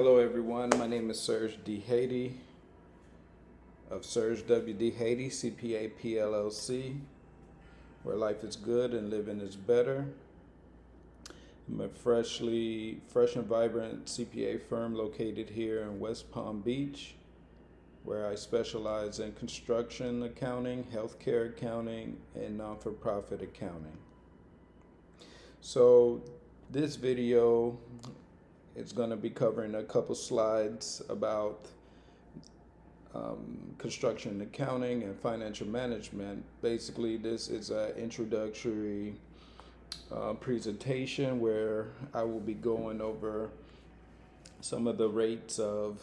Hello, everyone. My name is Serge D. Haiti of Serge W. D. Haiti, CPA PLLC, where life is good and living is better. I'm a fresh and vibrant CPA firm located here in West Palm Beach, where I specialize in construction accounting, healthcare accounting, and non-for-profit accounting. So this video is going to be covering a couple slides about construction accounting and financial management. Basically, this is an introductory presentation where I will be going over some of the rates of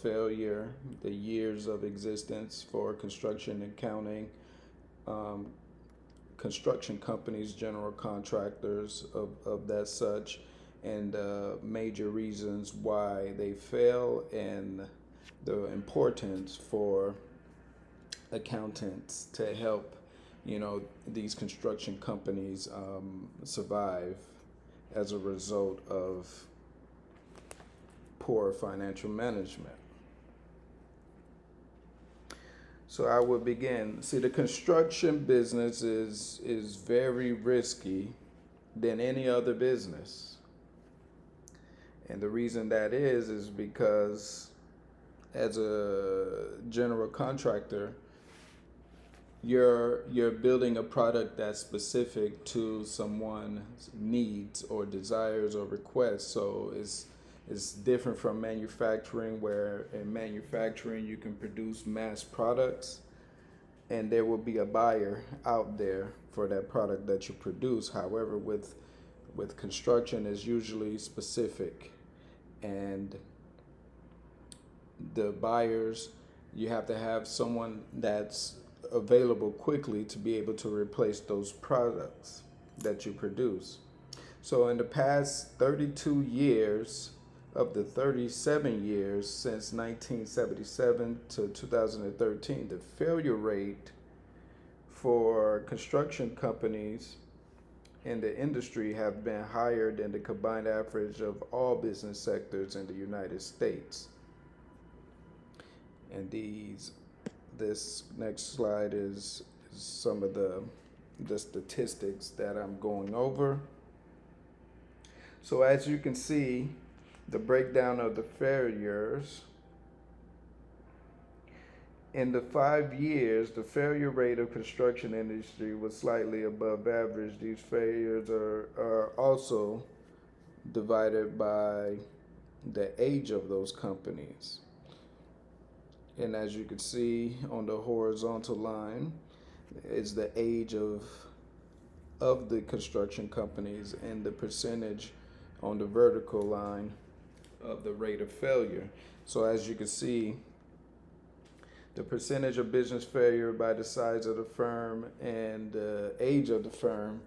failure, the years of existence for construction accounting, um, construction companies, general contractors of that such, and major reasons why they fail and the importance for accountants to help these construction companies survive as a result of poor financial management. So I will begin. See, the construction business is very risky than any other business. And the reason that is because as a general contractor, you're building a product that's specific to someone's needs or desires or requests. So it's different from manufacturing, where in manufacturing you can produce mass products and there will be a buyer out there for that product that you produce. However, with construction is usually specific, and the buyers, you have to have someone that's available quickly to be able to replace those products that you produce. So in the past 32 years of the 37 years since 1977 to 2013, the failure rate for construction companies in the industry have been higher than the combined average of all business sectors in the United States. And this next slide is some of the statistics that I'm going over. So as you can see, the breakdown of the failures. In the 5 years, the failure rate of construction industry was slightly above average. These failures are also divided by the age of those companies. And as you can see on the horizontal line is the age of the construction companies, and the percentage on the vertical line of the rate of failure. So as you can see, the percentage of business failure by the size of the firm and the age of the firm,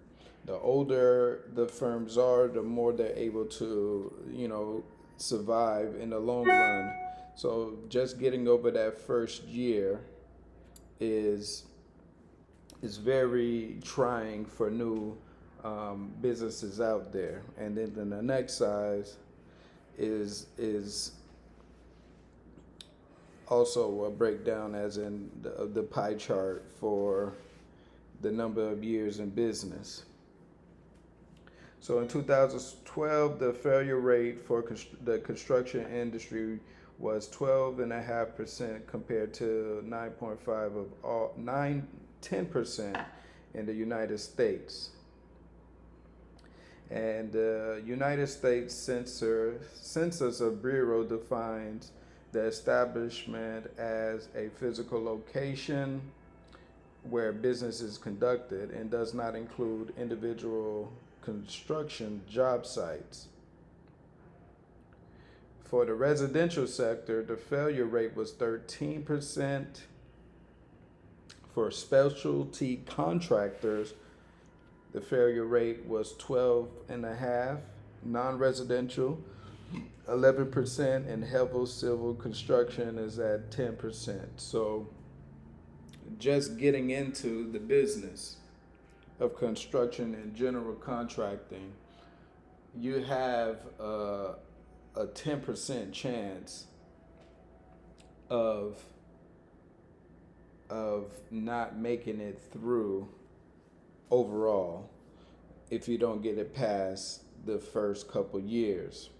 the older the firms are, the more they're able to, survive in the long run. So just getting over that first year is very trying for new businesses out there. And then the next size is also a breakdown, as in the pie chart for the number of years in business. So in 2012, the failure rate for the construction industry was 12.5% compared to 10% in the United States. And the United States Census Bureau defines the establishment as a physical location where business is conducted and does not include individual construction job sites. For the residential sector, the failure rate was 13%. For specialty contractors, the failure rate was 12.5%. Non-residential, 11%, and heavy civil construction is at 10%. So just getting into the business of construction and general contracting, you have a 10% chance of not making it through overall if you don't get it past the first couple years.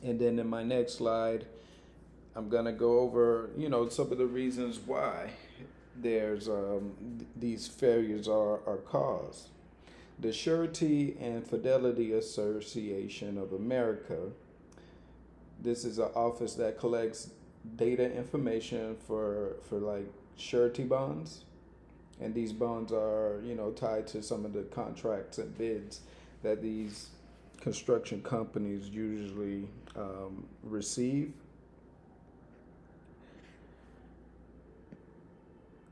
And then in my next slide, I'm gonna go over, some of the reasons why there's these failures are caused. The Surety and Fidelity Association of America. This is an office that collects data information for like surety bonds, and these bonds are tied to some of the contracts and bids that these construction companies usually receive.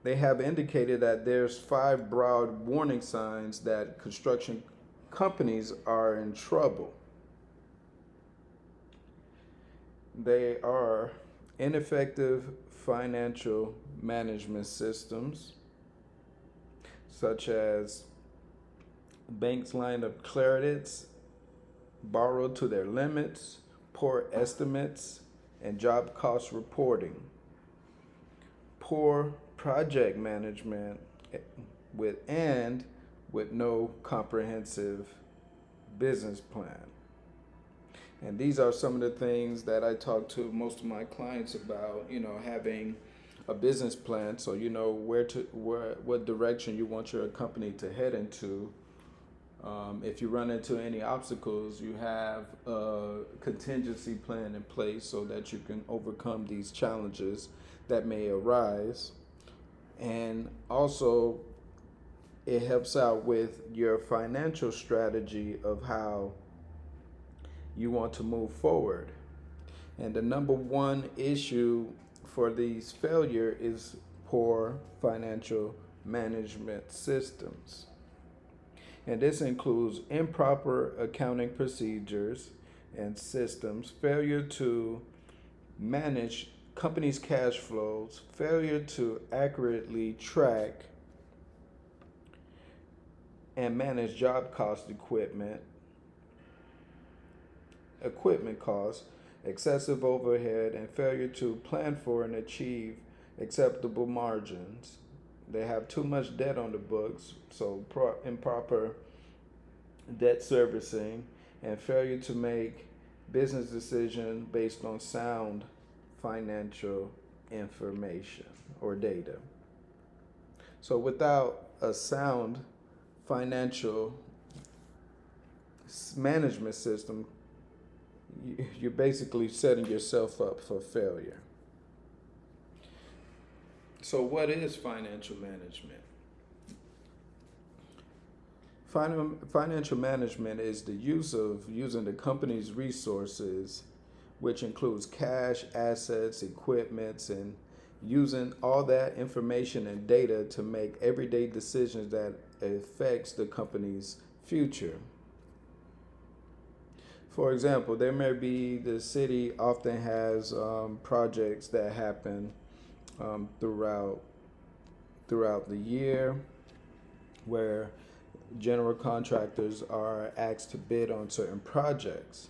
They have indicated that there's 5 broad warning signs that construction companies are in trouble. They are ineffective financial management systems, such as banks' line of credits borrowed to their limits, poor estimates, and job cost reporting. Poor project management with no comprehensive business plan. And these are some of the things that I talk to most of my clients about, having a business plan so you know what direction you want your company to head into. If you run into any obstacles, you have a contingency plan in place so that you can overcome these challenges that may arise. And also, it helps out with your financial strategy of how you want to move forward. And the number one issue for these failure is poor financial management systems. And this includes improper accounting procedures and systems, failure to manage companies' cash flows, failure to accurately track and manage job cost equipment costs, excessive overhead, and failure to plan for and achieve acceptable margins. They have too much debt on the books, so improper debt servicing, and failure to make business decisions based on sound financial information or data. So without a sound financial management system, you're basically setting yourself up for failure. So what is financial management? Financial management is the use of using the company's resources, which includes cash, assets, equipments, and using all that information and data to make everyday decisions that affects the company's future. For example, there may be the city often has projects that happen throughout the year where general contractors are asked to bid on certain projects.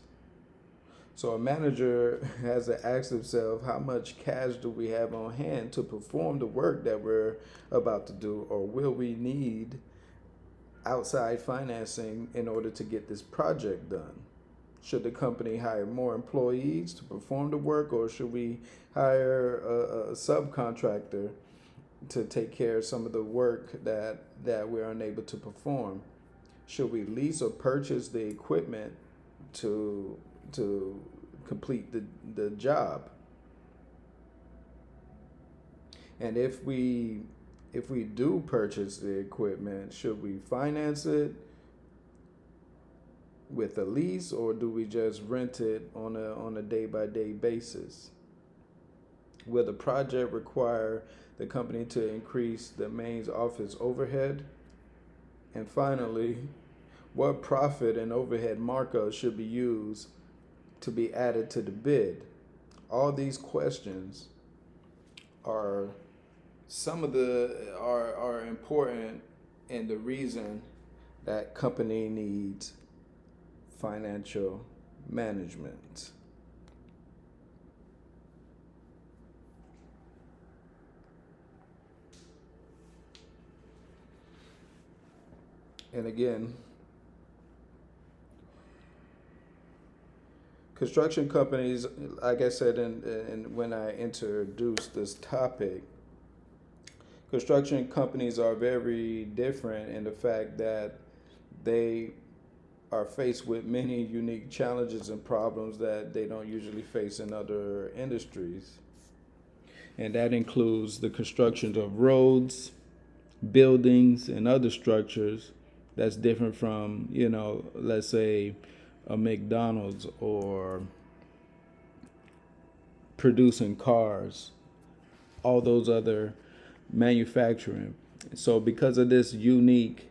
So a manager has to ask themselves, how much cash do we have on hand to perform the work that we're about to do, or will we need outside financing in order to get this project done? Should the company hire more employees to perform the work, or should we hire a subcontractor to take care of some of the work that we're unable to perform? Should we lease or purchase the equipment to complete the job? And if we do purchase the equipment, should we finance it with a lease, or do we just rent it on a day-by-day basis? Will the project require the company to increase the main office overhead? And finally, what profit and overhead markup should be used to be added to the bid? All these questions are are important, and the reason that company needs financial management. And again, construction companies, like I said, when I introduced this topic, construction companies are very different in the fact that they are faced with many unique challenges and problems that they don't usually face in other industries. And that includes the construction of roads, buildings, and other structures that's different from, let's say a McDonald's or producing cars, all those other manufacturing. So, because of this unique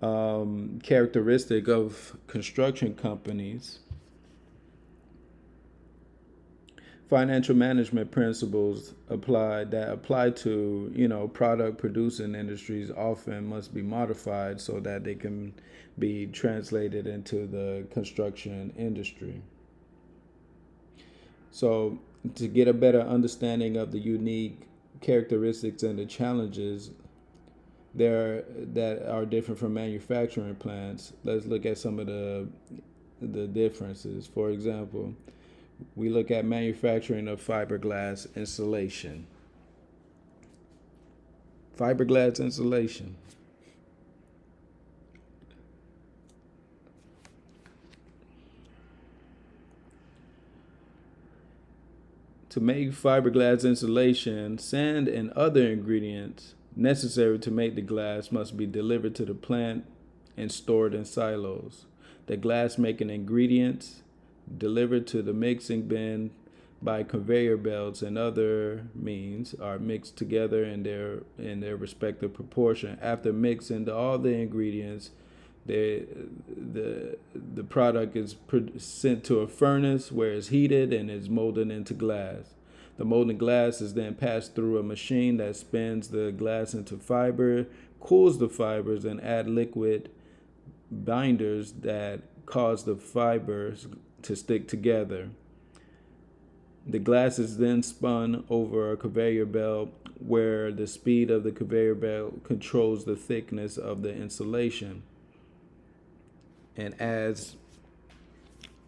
characteristic of construction companies, financial management principles apply to product producing industries often must be modified so that they can be translated into the construction industry. So, to get a better understanding of the unique characteristics and the challenges there that are different from manufacturing plants, let's look at some of the differences. For example, we look at manufacturing of fiberglass insulation. Fiberglass insulation. To make fiberglass insulation, sand and other ingredients necessary to make the glass must be delivered to the plant and stored in silos. The glass making ingredients delivered to the mixing bin by conveyor belts and other means are mixed together in their respective proportion. After mixing all the ingredients, the product is sent to a furnace where it's heated and is molded into glass. The molten glass is then passed through a machine that spins the glass into fiber, cools the fibers, and add liquid binders that cause the fibers to stick together. The glass is then spun over a conveyor belt where the speed of the conveyor belt controls the thickness of the insulation. And as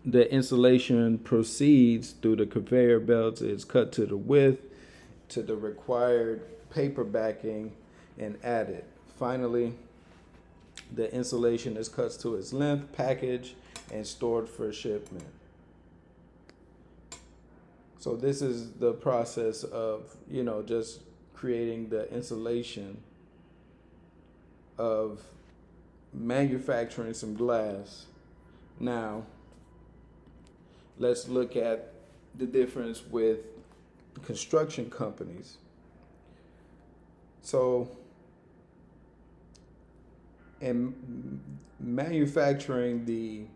the insulation proceeds through the conveyor belts, it's cut to the width, to the required paper backing, and added. Finally, the insulation is cut to its length, packaged, and stored for shipment. So this is the process of, just creating the insulation of manufacturing some glass. Now, let's look at the difference with construction companies. So, in manufacturing the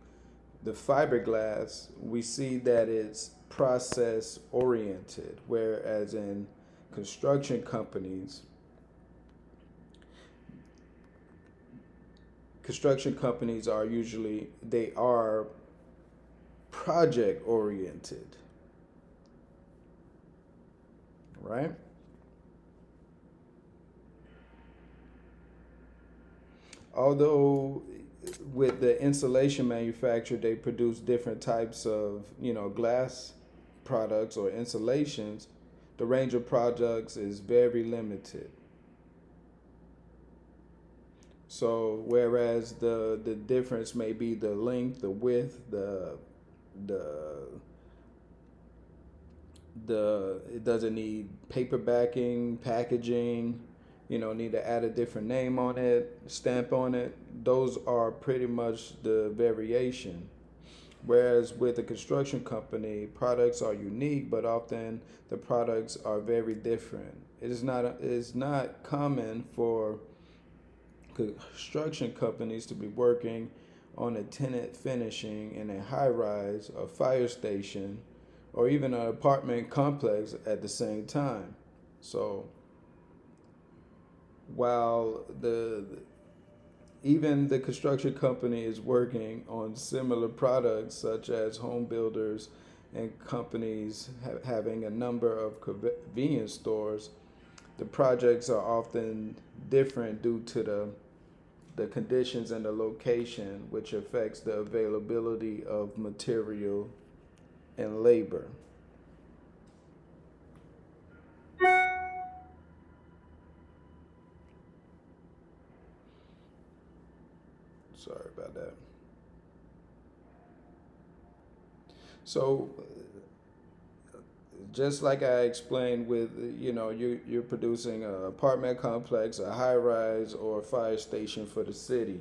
fiberglass, we see that it's process oriented, whereas in construction companies, are project oriented, right? Although with the insulation manufacturer, they produce different types of, glass products or insulations, the range of products is very limited. So whereas the difference may be the length, the width, the it doesn't need paper backing, packaging, need to add a different name on it, stamp on it. Those are pretty much the variation. Whereas with a construction company, products are unique, but often the products are very different. It is not common for construction companies to be working on a tenant finishing in a high rise, a fire station, or even an apartment complex at the same time. So while even the construction company is working on similar products such as home builders and companies having a number of convenience stores, the projects are often different due to the the conditions and the location, which affects the availability of material and labor. Sorry about that. So, just like I explained with, you're producing an apartment complex, a high rise, or a fire station for the city.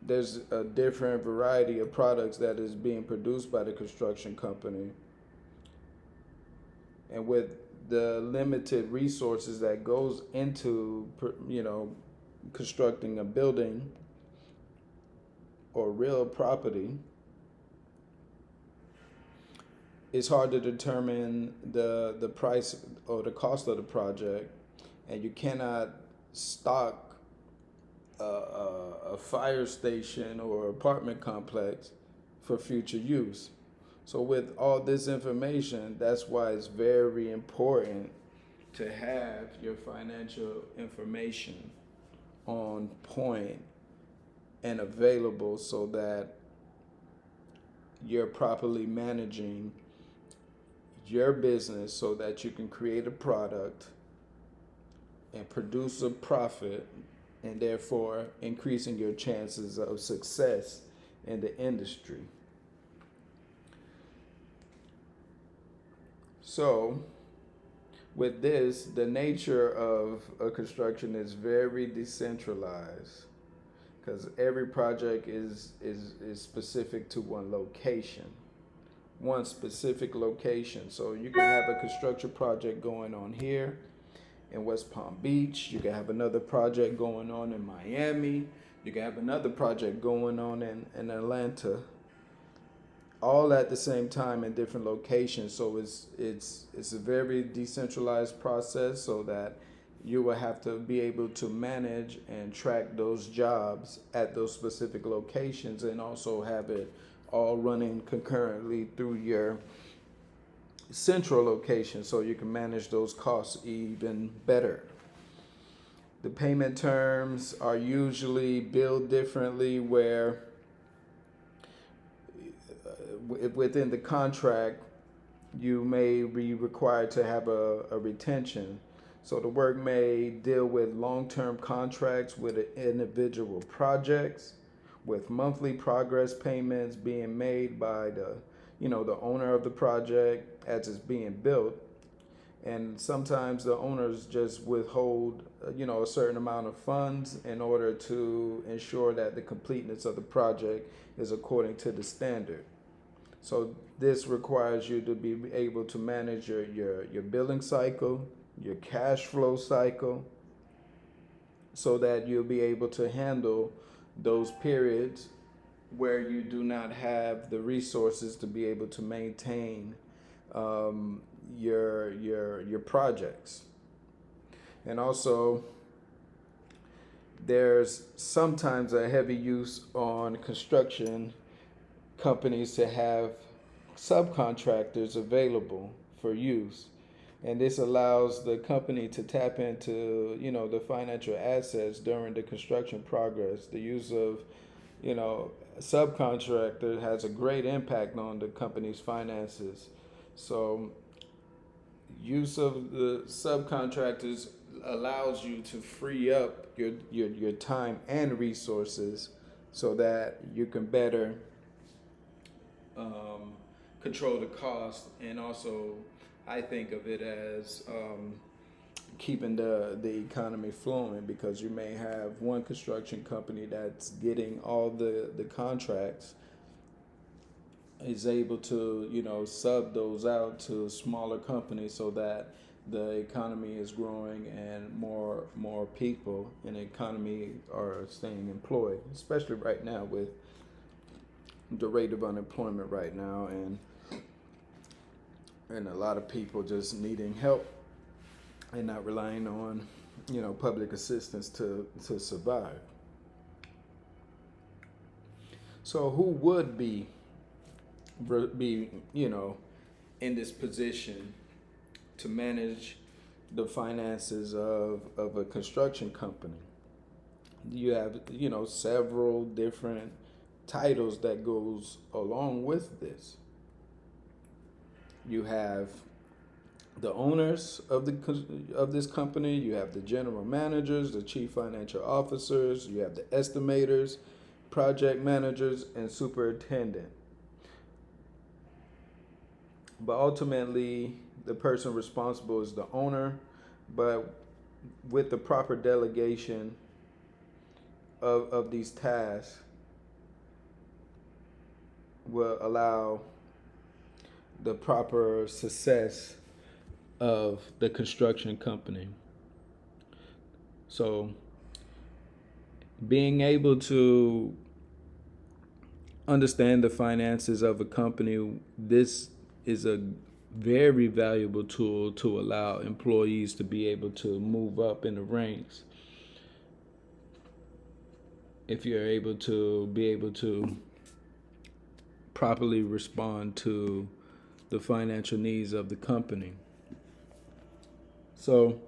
There's a different variety of products that is being produced by the construction company. And with the limited resources that goes into, constructing a building or real property, it's hard to determine the price or the cost of the project, and you cannot stock a fire station or apartment complex for future use. So with all this information, that's why it's very important to have your financial information on point and available so that you're properly managing your business so that you can create a product and produce a profit, and therefore increasing your chances of success in the industry. So, with this, the nature of a construction is very decentralized because every project is specific to one specific location. So you can have a construction project going on here in West Palm Beach. You can have another project going on in Miami. You can have another project going on in Atlanta, all at the same time in different locations. So it's a very decentralized process so that you will have to be able to manage and track those jobs at those specific locations and also have it all running concurrently through your central location so you can manage those costs even better. The payment terms are usually billed differently where within the contract you may be required to have a retention. So the work may deal with long-term contracts with individual projects, with monthly progress payments being made by the owner of the project as it's being built. And sometimes the owners just withhold a certain amount of funds in order to ensure that the completeness of the project is according to the standard. So this requires you to be able to manage your billing cycle, your cash flow cycle, so that you'll be able to handle those periods where you do not have the resources to be able to maintain your projects. And also, there's sometimes a heavy use on construction companies to have subcontractors available for use. And this allows the company to tap into, the financial assets during the construction progress. The use of, subcontractor has a great impact on the company's finances. So use of the subcontractors allows you to free up your time and resources so that you can better control the cost, and also I think of it as keeping the economy flowing, because you may have one construction company that's getting all the contracts is able to sub those out to smaller companies so that the economy is growing and more people in the economy are staying employed, especially right now with the rate of unemployment right now, and a lot of people just needing help and not relying on public assistance to survive. So who would be in this position to manage the finances of a construction company? You have, several different titles that goes along with this. You have the owners of this company, you have the general managers, the chief financial officers, you have the estimators, project managers, and superintendent. But ultimately, the person responsible is the owner, but with the proper delegation of these tasks will allow the proper success of the construction company. So being able to understand the finances of a company, this is a very valuable tool to allow employees to be able to move up in the ranks. If you're able to properly respond to the financial needs of the company. So,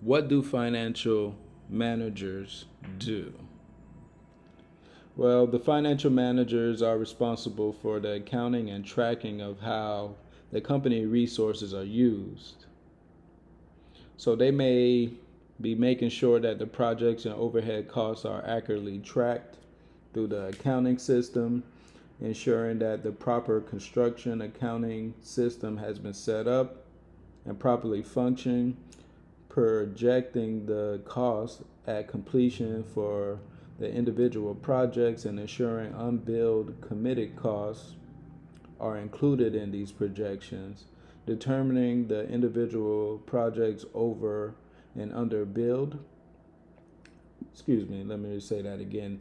what do financial managers do? Well, the financial managers are responsible for the accounting and tracking of how the company resources are used. So they may be making sure that the projects and overhead costs are accurately tracked through the accounting system, ensuring that the proper construction accounting system has been set up and properly functioning, projecting the cost at completion for the individual projects, and ensuring unbilled committed costs are included in these projections, determining the individual projects over and under billed. Excuse me, let me say that again.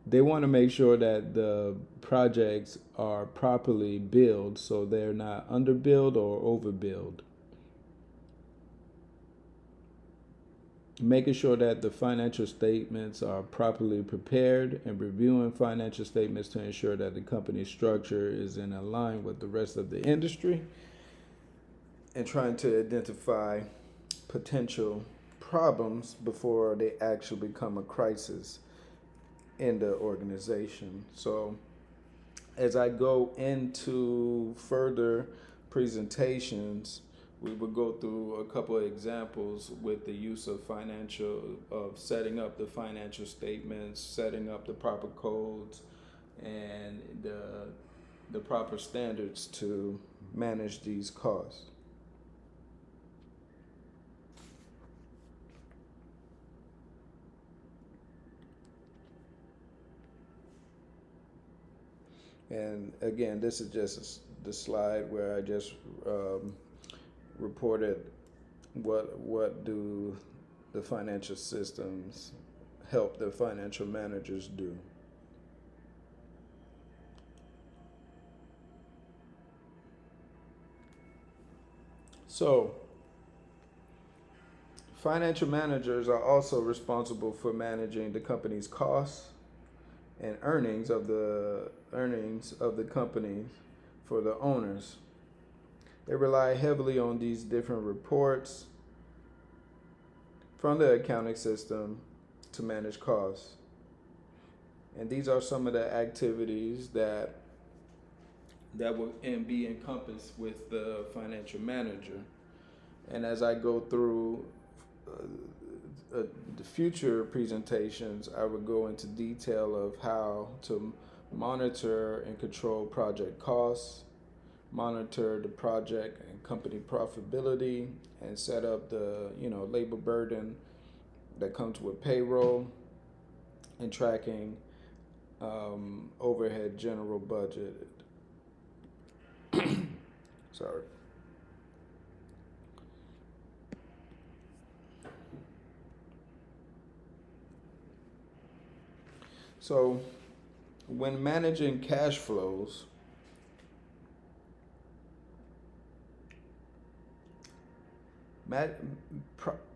They want to make sure that the projects are properly billed so they're not underbilled or overbilled. Making sure that the financial statements are properly prepared and reviewing financial statements to ensure that the company's structure is in line with the rest of the industry, and trying to identify potential problems before they actually become a crisis in the organization. So as I go into further presentations, we will go through a couple of examples with the use of setting up the financial statements, setting up the proper codes, and the proper standards to manage these costs. And again, this is just the slide where I just reported what do the financial systems help the financial managers do. So, financial managers are also responsible for managing the company's costs and earnings of the company for the owners. They rely heavily on these different reports from the accounting system to manage costs. And these are some of the activities that will be encompassed with the financial manager. And as I go through the future presentations, I will go into detail of how to monitor and control project costs, monitor the project and company profitability, and set up the labor burden that comes with payroll and tracking overhead general budget. Sorry. So, when managing cash flows,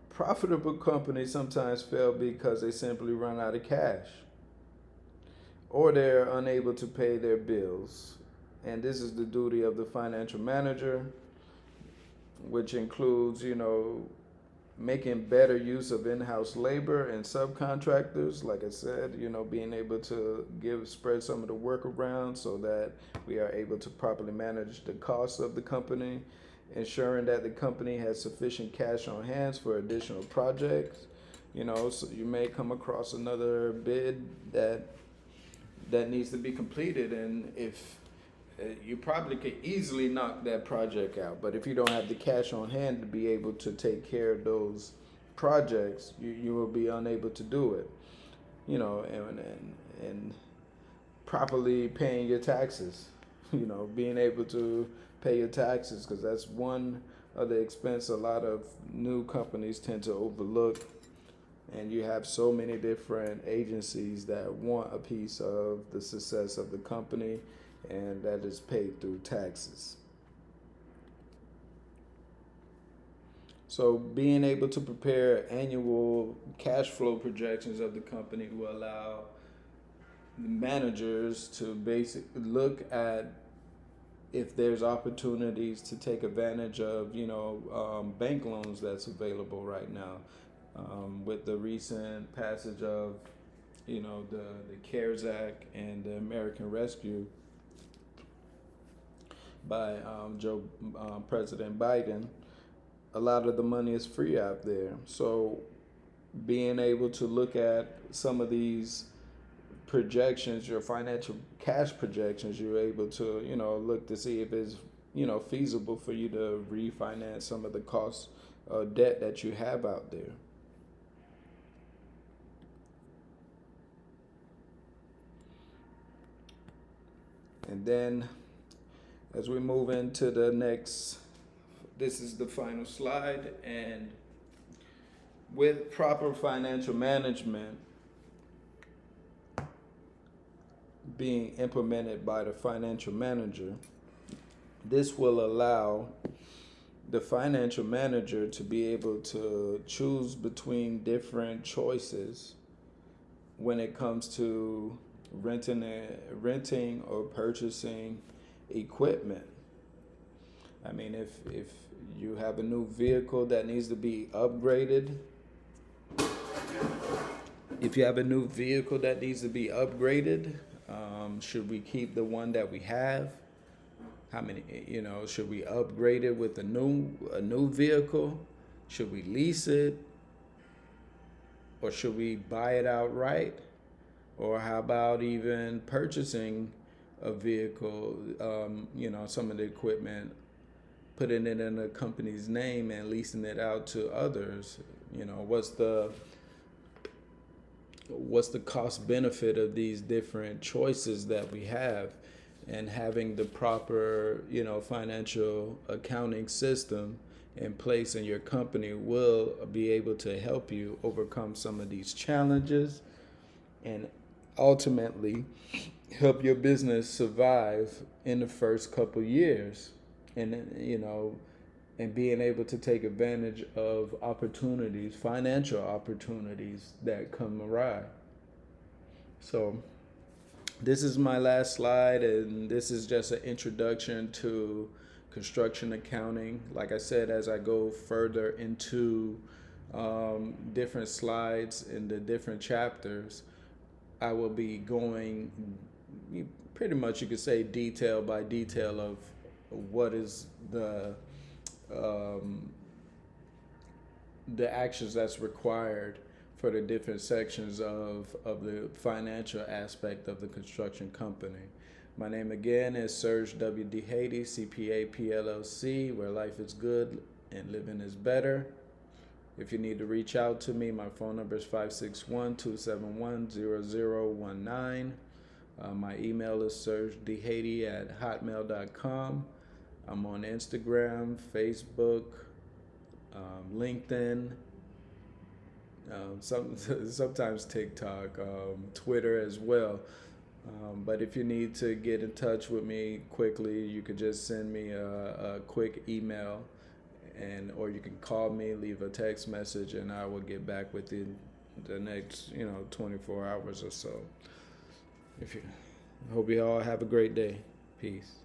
profitable companies sometimes fail because they simply run out of cash or they're unable to pay their bills. And this is the duty of the financial manager, which includes, making better use of in-house labor and subcontractors. Like I said, being able to spread some of the work around so that we are able to properly manage the costs of the company, ensuring that the company has sufficient cash on hand for additional projects. So you may come across another bid that needs to be completed, and if you probably could easily knock that project out, but if you don't have the cash on hand to be able to take care of those projects, you will be unable to do it. And properly paying your taxes. Being able to pay your taxes, because that's one of the expense a lot of new companies tend to overlook. And you have so many different agencies that want a piece of the success of the company, and that is paid through taxes. So being able to prepare annual cash flow projections of the company will allow the managers to basically look at if there's opportunities to take advantage of, bank loans that's available right now. With the recent passage of, the CARES Act and the American Rescue by President Biden, a lot of the money is free out there. So being able to look at some of these projections, your financial cash projections, you're able to, look to see if it's, feasible for you to refinance some of the cost debt that you have out there. And then as we move into the next, this is the final slide, and with proper financial management being implemented by the financial manager, this will allow the financial manager to be able to choose between different choices when it comes to renting or purchasing equipment. I mean, if you have a new vehicle that needs to be upgraded, should we keep the one that we have? How many, should we upgrade it with a new vehicle? Should we lease it? Or should we buy it outright? Or how about even purchasing a vehicle, some of the equipment, putting it in a company's name and leasing it out to others? What's the cost benefit of these different choices that we have? And having the proper, financial accounting system in place in your company will be able to help you overcome some of these challenges and ultimately help your business survive in the first couple years, and and being able to take advantage of opportunities, financial opportunities that come awry. So this is my last slide, and this is just an introduction to construction accounting. Like I said, as I go further into different slides in the different chapters, I will be going pretty much, you could say, detail by detail of what is the actions that's required for the different sections of the financial aspect of the construction company. My name again is Serge W. D. Haiti, CPA PLLC, where life is good and living is better. If you need to reach out to me, my phone number is 561-271-0019. My email is sergedhaiti@hotmail.com. I'm on Instagram, Facebook, LinkedIn, sometimes TikTok, Twitter as well. But if you need to get in touch with me quickly, you could just send me a quick email, or you can call me, leave a text message, and I will get back within the next 24 hours or so. Hope you all have a great day. Peace.